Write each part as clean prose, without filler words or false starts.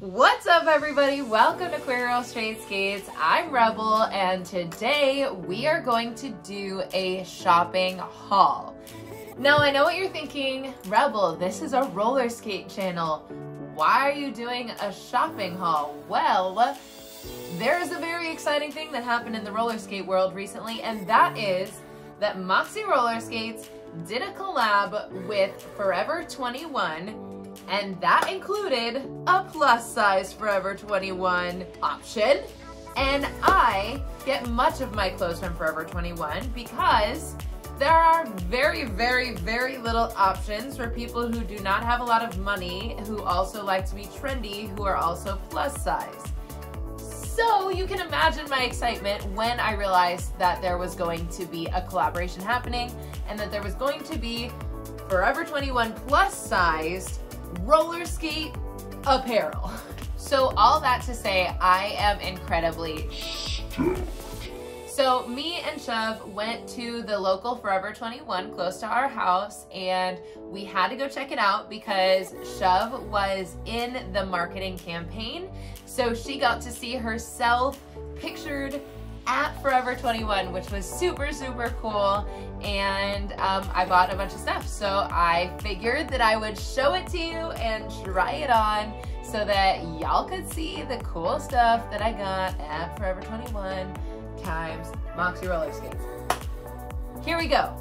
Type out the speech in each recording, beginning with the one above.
What's up, everybody? Welcome to Queer Girl Straight Skates. I'm Rebel, and today we are going to do a shopping haul. Now, I know what you're thinking, Rebel, this is a roller skate channel. Why are you doing a shopping haul? Well, there is a very exciting thing that happened in the roller skate world recently, and that is that Moxi roller skates did a collab with Forever 21. And that included a plus size Forever 21 option. And I get much of my clothes from Forever 21 because there are very, very, very little options for people who do not have a lot of money, who also like to be trendy, who are also plus size. So you can imagine my excitement when I realized that there was going to be a collaboration happening and that there was going to be Forever 21 plus sized roller skate apparel. So all that to say, I am incredibly stoked. So me and Shove went to the local Forever 21 close to our house, and we had to go check it out because Shove was in the marketing campaign. So she got to see herself pictured at Forever 21, which was super, super cool. And I bought a bunch of stuff. So I figured that I would show it to you and try it on so that y'all could see the cool stuff that I got at Forever 21 times Moxi roller skates. Here we go.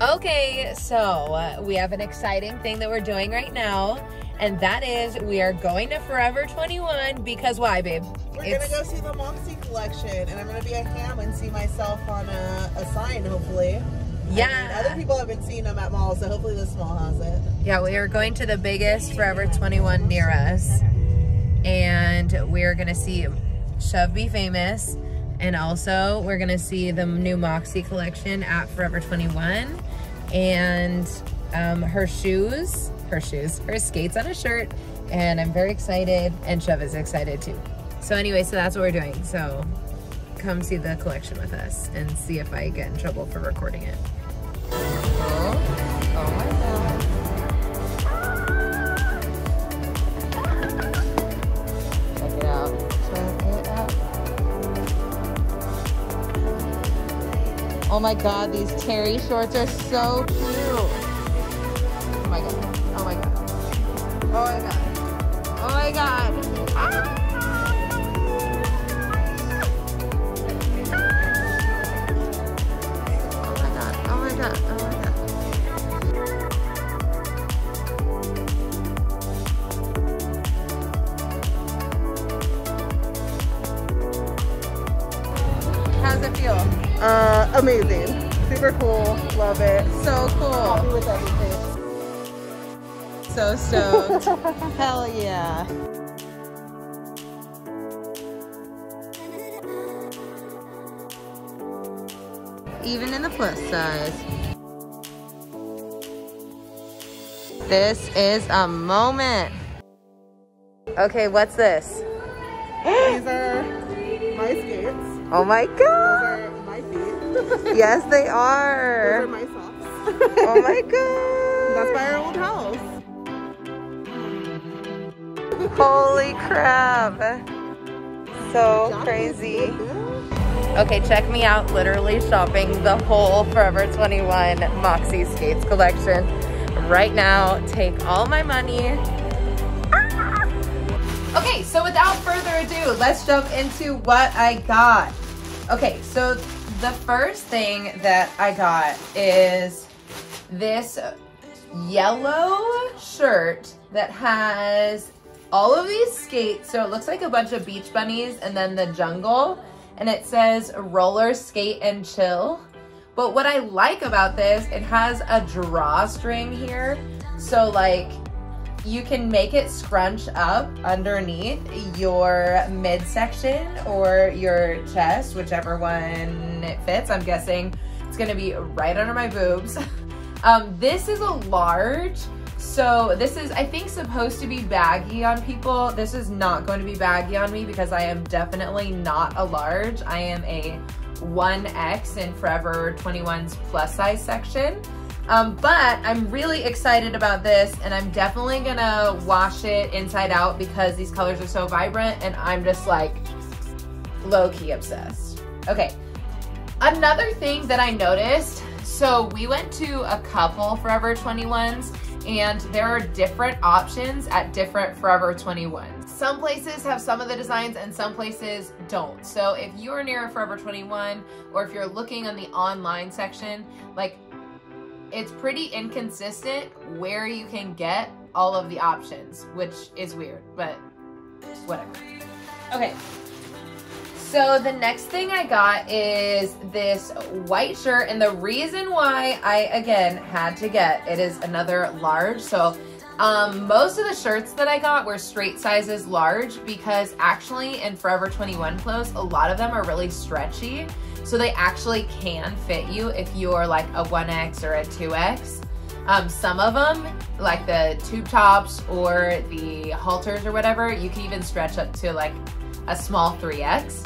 Okay, so we have an exciting thing that we're doing right now, and that is we are going to Forever 21 because why, babe? We're gonna go see the Moxi collection, and I'm gonna be a ham and see myself on a sign, hopefully. Yeah. I mean, other people have been seeing them at malls, so hopefully this mall has it. Yeah, we are going to the biggest Forever 21 near us, and we're gonna see Shove Be Famous, and also we're gonna see the new Moxi collection at Forever 21, and her skates on a shirt, and I'm very excited, and Shove is excited too. So anyway, so that's what we're doing. So come see the collection with us and see if I get in trouble for recording it. Oh my God. Check it out. Check it out. Oh my God, these terry shorts are so cute. Oh my God. Oh my God. Oh my God. Oh my God. Ah! How's it feel? Amazing. Super cool. Love it. So cool. Happy with everything. So stoked. Hell yeah. Even in the plus size. This is a moment. Okay, what's this? These are my skates. Oh my God. Those are my feet. Yes, they are. Those are my socks. Oh my God. That's by our old house. Holy crap. So crazy. Okay, check me out, literally shopping the whole Forever 21 Moxi Skates collection right now. Take all my money. Ah! Okay, so without further ado, let's jump into what I got. Okay, so the first thing that I got is this yellow shirt that has all of these skates. So it looks like a bunch of beach bunnies and then the jungle. And it says roller skate and chill. But what I like about this, it has a drawstring here. So like you can make it scrunch up underneath your midsection or your chest, whichever one it fits. I'm guessing it's gonna be right under my boobs. This is a large. So this is, I think, supposed to be baggy on people. This is not going to be baggy on me because I am definitely not a large. I am a 1X in Forever 21's plus size section. But I'm really excited about this, and I'm definitely gonna wash it inside out because these colors are so vibrant, and I'm just like low-key obsessed. Okay, another thing that I noticed, so we went to a couple Forever 21s, and there are different options at different Forever 21s. Some places have some of the designs and some places don't. So if you're near a Forever 21, or if you're looking on the online section, like, it's pretty inconsistent where you can get all of the options, which is weird, but whatever. Okay. So the next thing I got is this white shirt, and the reason why I, again, had to get it is another large. So most of the shirts that I got were straight sizes large, because actually in Forever 21 clothes, a lot of them are really stretchy. So they actually can fit you if you're like a 1X or a 2X. Some of them, like the tube tops or the halters or whatever, you can even stretch up to like a small 3X.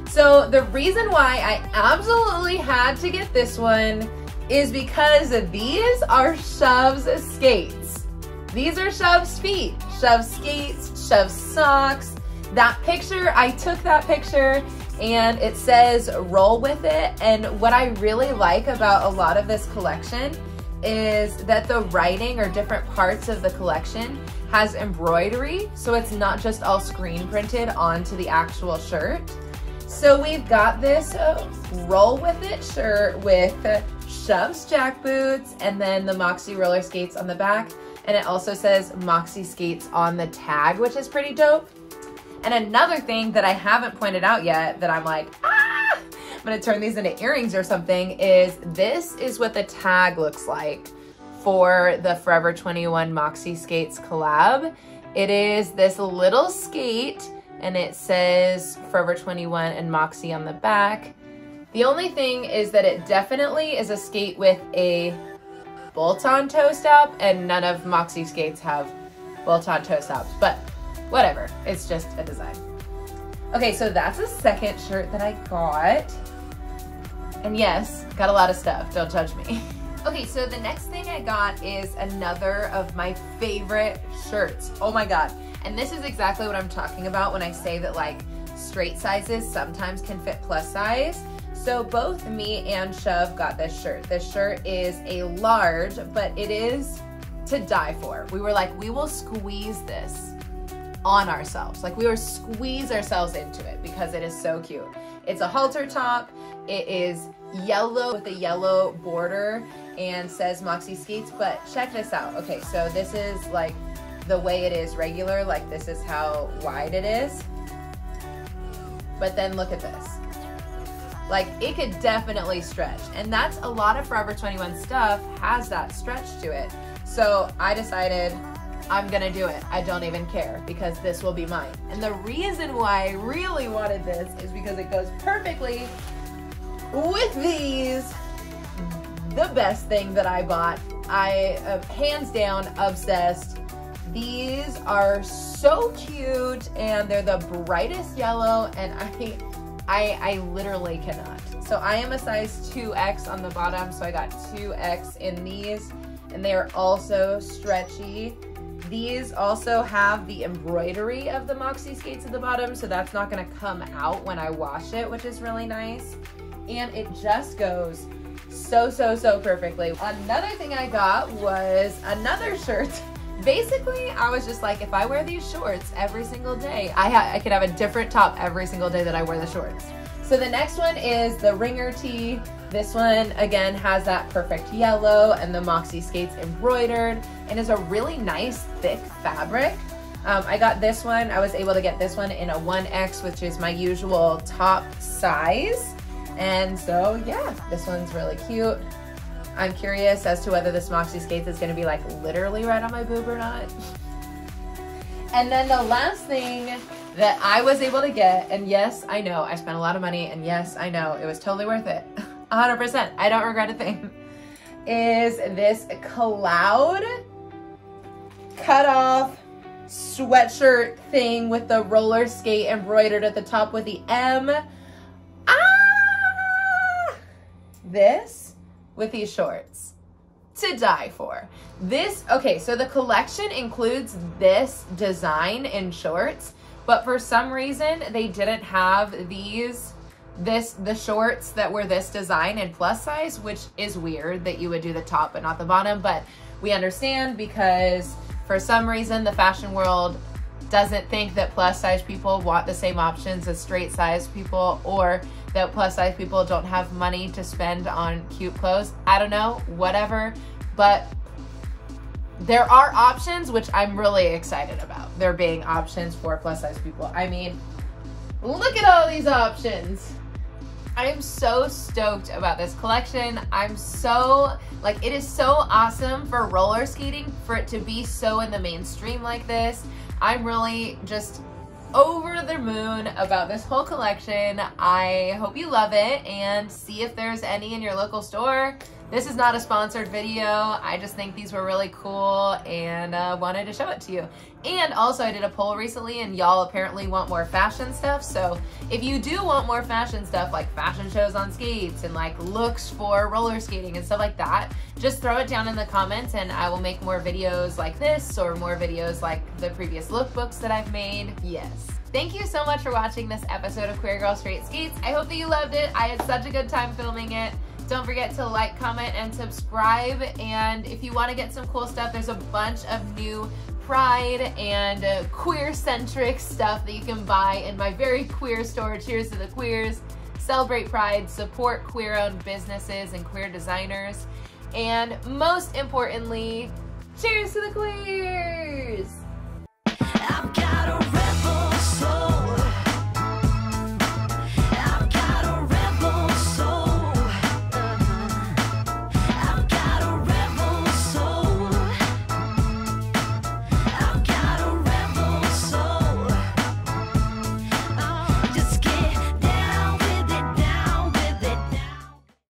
So the reason why I absolutely had to get this one is because these are Shov's skates. These are Shov's feet, Shov's skates, Shov's socks. That picture, I took that picture and it says roll with it. And what I really like about a lot of this collection is that the writing or different parts of the collection has embroidery. So it's not just all screen printed onto the actual shirt. So we've got this roll with it shirt with Shov's jack boots and then the Moxi roller skates on the back. And it also says Moxi skates on the tag, which is pretty dope. And another thing that I haven't pointed out yet that I'm like, I'm gonna turn these into earrings or something, is this is what the tag looks like for the Forever 21 Moxi Skates collab. It is this little skate, and it says Forever 21 and Moxi on the back. The only thing is that it definitely is a skate with a bolt-on toe stop, and none of Moxi skates have bolt-on toe stops, but whatever, it's just a design. Okay, so that's a second shirt that I got. And yes, got a lot of stuff, don't judge me. Okay, so the next thing I got is another of my favorite shirts. Oh my God. And this is exactly what I'm talking about when I say that like straight sizes sometimes can fit plus size. So both me and Shove got this shirt. This shirt is a large, but it is to die for. We were like, we will squeeze this on ourselves. Like we will squeeze ourselves into it because it is so cute. It's a halter top. It is yellow with a yellow border and says Moxi Skates, but check this out. Okay, so this is like the way it is regular, like this is how wide it is. But then look at this. Like it could definitely stretch, and that's a lot of Forever 21 stuff has that stretch to it. So I decided I'm gonna do it. I don't even care because this will be mine. And the reason why I really wanted this is because it goes perfectly with these. The best thing that I bought. I am hands down obsessed. These are so cute and they're the brightest yellow, and I literally cannot. So I am a size 2X on the bottom, so I got 2X in these, and they are also stretchy. These also have the embroidery of the Moxi skates at the bottom, so that's not gonna come out when I wash it, which is really nice. And it just goes so perfectly. Another thing I got was another shirt. Basically, I was just like, if I wear these shorts every single day, I could have a different top every single day that I wear the shorts. So the next one is the ringer tee. This one, again, has that perfect yellow and the Moxi skates embroidered, and is a really nice, thick fabric. I got this one. I was able to get this one in a 1X, which is my usual top size. And so, yeah, this one's really cute. I'm curious as to whether this Moxi Skates is gonna be like literally right on my boob or not. And then the last thing that I was able to get, and yes, I know I spent a lot of money, and yes, I know it was totally worth it, 100%, I don't regret a thing, is this cloud cut off sweatshirt thing with the roller skate embroidered at the top with the M. This with these shorts. to die for. This, okay, so the collection includes this design in shorts, but for some reason they didn't have the shorts that were this design in plus size, which is weird that you would do the top but not the bottom, but we understand because for some reason the fashion world doesn't think that plus size people want the same options as straight size people, or that plus size people don't have money to spend on cute clothes. I don't know, whatever, but there are options, which I'm really excited about. There being options for plus size people. I mean, look at all these options. I am so stoked about this collection. I'm so, like, it is so awesome for roller skating for it to be so in the mainstream like this. I'm really just over the moon about this whole collection. I hope you love it, and see if there's any in your local store. This is not a sponsored video. I just think these were really cool and wanted to show it to you. And also I did a poll recently and y'all apparently want more fashion stuff. So if you do want more fashion stuff, like fashion shows on skates and like looks for roller skating and stuff like that, just throw it down in the comments and I will make more videos like this or more videos like the previous lookbooks that I've made. Yes. Thank you so much for watching this episode of Queer Girl Straight Skates. I hope that you loved it. I had such a good time filming it. Don't forget to like, comment, and subscribe. And if you want to get some cool stuff, there's a bunch of new pride and queer-centric stuff that you can buy in my very queer store. Cheers to the queers. Celebrate pride, support queer-owned businesses and queer designers. And most importantly, cheers to the queers!